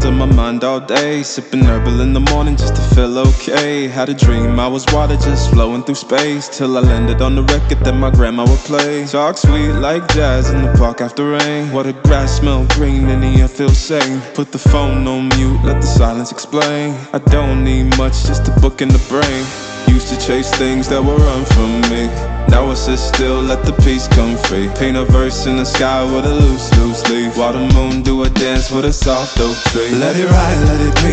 on my mind all day. Sipping herbal in the morning just to feel okay. Had a dream I was water just flowing through space, till I landed on the record that my grandma would play. Talk sweet like jazz in the park after rain. What the grass smell green and the air feels sane. Put the phone on mute, let the silence explain. I don't need much, just a book in the brain. Used to chase things that would run from me. Now I sit still, let the peace come free. Paint a verse in the sky with a loose leaf. While the moon do a dance with a soft oak tree. Let it ride, let it be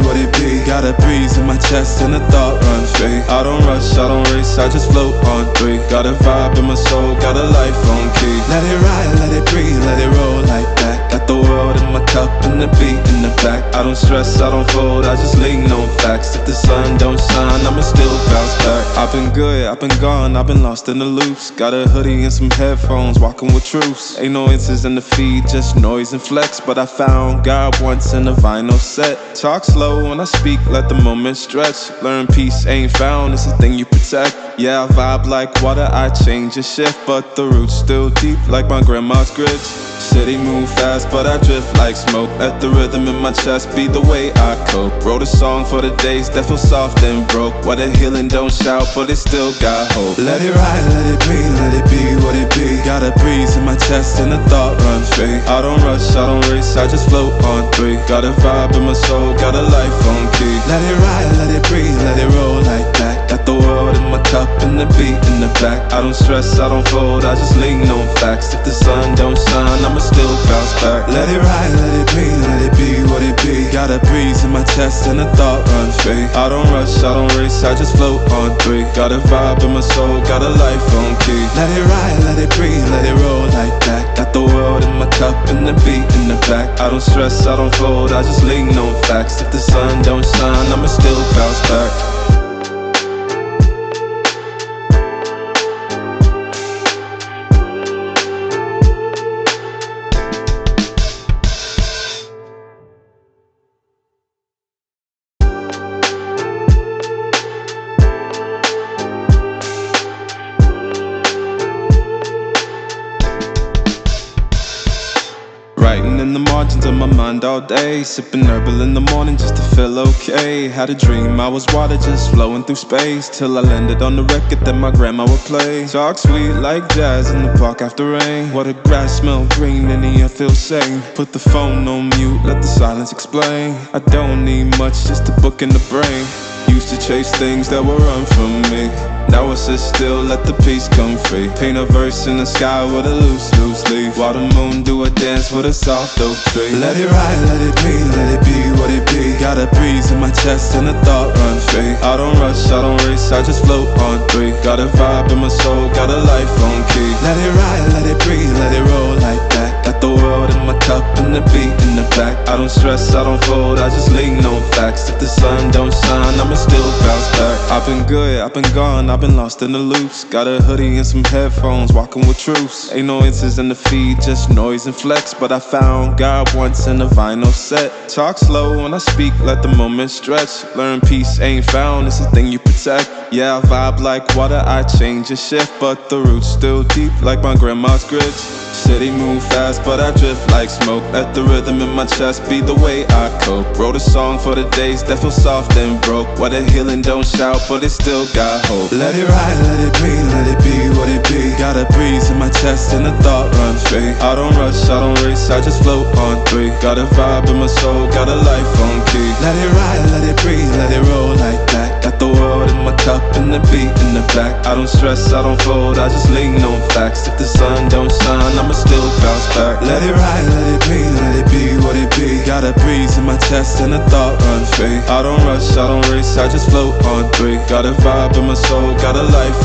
what it be. Got a breeze in my chest and a thought run free. I don't rush, I don't race, I just float on three. Got a vibe in my soul, got a life on key. Let it ride, let it breathe, let it roll like that. Got the world in my cup and the beat in the back. I don't stress, I don't fold, I just lean on facts. If the sun don't shine, I'ma still bounce back. I've been good, I've been gone, I've been lost in the loops. Got a hoodie and some headphones, walking with truths. Ain't no answers in the feed, just noise and flex. But I found God once in a vinyl set. Talk slow when I speak, let the moment stretch. Learn peace ain't found, it's a thing you protect. Yeah, I vibe like water, I change and shift, but the roots still deep like my grandma's grits. City move fast, but I drift like smoke. Let the rhythm in my chest be the way I cope. Wrote a song for the days that feel soft and broke. Where the healing don't shout, but it still got hope. Let it ride, let it breathe, let it be what it be. Got a breeze in my chest and a thought run free. I don't rush, I don't race, I just float on three. Got a vibe in my soul, got a life on key. Let it ride, let it breathe, let it roll like that. Got the world in my cup and the beat in the back. I don't stress, I don't fold, I just lean on facts. If the sun don't shine, I'ma still bounce back. Let it ride, let it breathe, let it be what it be. Got a breeze in my chest and a thought run free. I don't rush, I don't race, I just float on three. Got a vibe in my soul, got a life on key. Let it ride, let it breathe, let it roll like that. Got the world in my cup and the beat in the back. I don't stress, I don't fold, I just lean on facts. If the sun don't shine, I'ma still bounce back. Writing in the margins of my mind all day. Sipping herbal in the morning just to feel okay. Had a dream I was water just flowing through space, till I landed on the record that my grandma would play. Talk sweet like jazz in the park after rain. What the grass smell green and the air feels sane. Put the phone on mute, let the silence explain. I don't need much, just a book in the brain. Used to chase things that would run from me. Now I sit still, let the peace come free. Paint a verse in the sky with a loose leaf. While the moon do a dance with a soft oak tree. Let it ride, let it breathe, let it be what it be. Got a breeze in my chest and a thought run free. I don't rush, I don't race, I just float on three. Got a vibe in my soul, got a life on key. Let it ride, let it breathe, let it roll like that. Got the world in my cup and the beat in the back. I don't stress, I don't fold, I just lean on facts. If the sun don't shine, I'ma still bounce back. I've been good, I've been gone, I've been lost in the loops. Got a hoodie and some headphones, walking with truths. Ain't no answers in the feed, just noise and flex. But I found God once in a vinyl set. Talk slow when I speak, let the moment stretch. Learn peace ain't found, it's a thing you protect. Yeah, I vibe like water, I change and shift, but the roots still deep like my grandma's grits. City move fast, but I drift like smoke. Let the rhythm in my chest be the way I cope. Wrote a song for the days that feel soft and broke. Where the healing don't shout, but it still got hope. Let it ride, let it breathe, let it be what it be. Got a breeze in my chest and a thought run free. I don't rush, I don't race, I just float on three. Got a vibe in my soul, got a life on key. Let it ride, let it breathe, let it roll like that. Got the world in my cup and the beat in the back. I don't stress, I don't fold, I just lean on facts. If the sun don't shine, I'ma still bounce back. Let it ride, let it breathe, let it be what it be. Got a breeze in my chest and a thought run free. I don't rush, I don't race, I just float on three. Got a vibe in my soul, got a life